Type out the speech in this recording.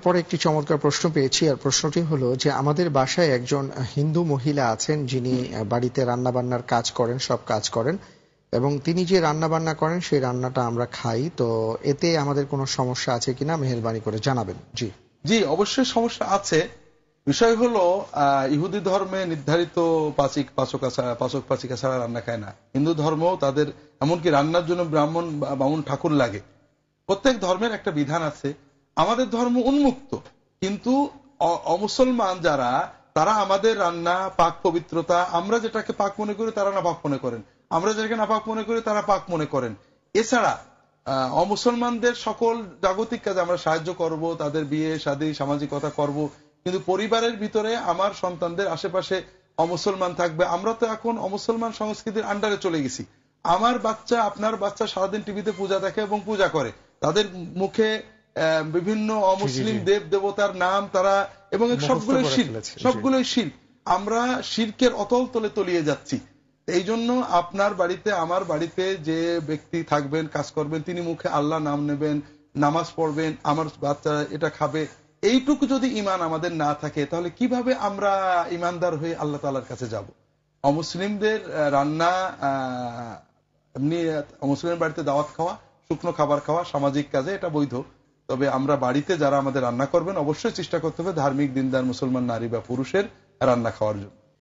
পরে একটি চমৎকার প্রশ্ন পেয়েছি, আর প্রশ্নটি হলো যে আমাদের বাসায় একজন হিন্দু মহিলা আছেন যিনি বাড়িতে রান্না বান্নার কাজ করেন, সব কাজ করেন, এবং তিনি যে রান্না বান্না করেন সেই রান্নাটা আমরা খাই। তো এতে আমাদের কোনো সমস্যা আছে কিনা মেহেরবানি করে জানাবেন। জি জি, অবশ্যই সমস্যা আছে। বিষয় হলো ইহুদি ধর্মে নির্ধারিত পাচক পাচিকা ছাড়া রান্না খায় না। হিন্দু ধর্মও তাদের এমনকি রান্নার জন্য বামুন ঠাকুর লাগে। প্রত্যেক ধর্মের একটা বিধান আছে। আমাদের ধর্ম উন্মুক্ত, কিন্তু অমুসলমান যারা, তারা আমাদের রান্না পাক পবিত্রতা, আমরা যেটাকে পাক মনে করি তারা না পাক মনে করেন, আমরা যেটাকে না পাক মনে করি তারা পাক মনে করেন। এছাড়া অমুসলমানদের সকল জাগতিক কাজে আমরা সাহায্য করব, তাদের বিয়ে শাদী সামাজিকতা করব, কিন্তু পরিবারের ভিতরে আমার সন্তানদের আশেপাশে অমুসলমান থাকবে। আমরা তো এখন অমুসলমান সংস্কৃতির আন্ডারে চলে গেছি। আমার বাচ্চা, আপনার বাচ্চা সারাদিন টিভিতে পূজা দেখে এবং পূজা করে, তাদের মুখে বিভিন্ন অমুসলিম দেব দেবতার নাম তারা, এবং সবগুলোই শিরক। আমরা শিরকের অতল তলে তলিয়ে যাচ্ছি। এই জন্য আপনার বাড়িতে আমার বাড়িতে যে ব্যক্তি থাকবেন, কাজ করবেন, তিনি মুখে আল্লাহ নাম নেবেন, নামাজ পড়বেন, আমার বাচ্চা এটা খাবে, এইটুকু যদি ঈমান আমাদের না থাকে তাহলে কিভাবে আমরা ঈমানদার হয়ে আল্লাহ তাআলার কাছে যাব? অমুসলিমদের রান্না, এমনি মুসলিমের বাড়িতে দাওয়াত খাওয়া, শুকনো খাবার খাওয়া সামাজিক কাজে এটা বৈধ। তবে আমরা বাড়িতে যারা আমাদের রান্না করবেন অবশ্যই চেষ্টা করতে হবে ধার্মিক দিনদার মুসলমান নারী বা পুরুষের রান্না খাওয়ার জন্য।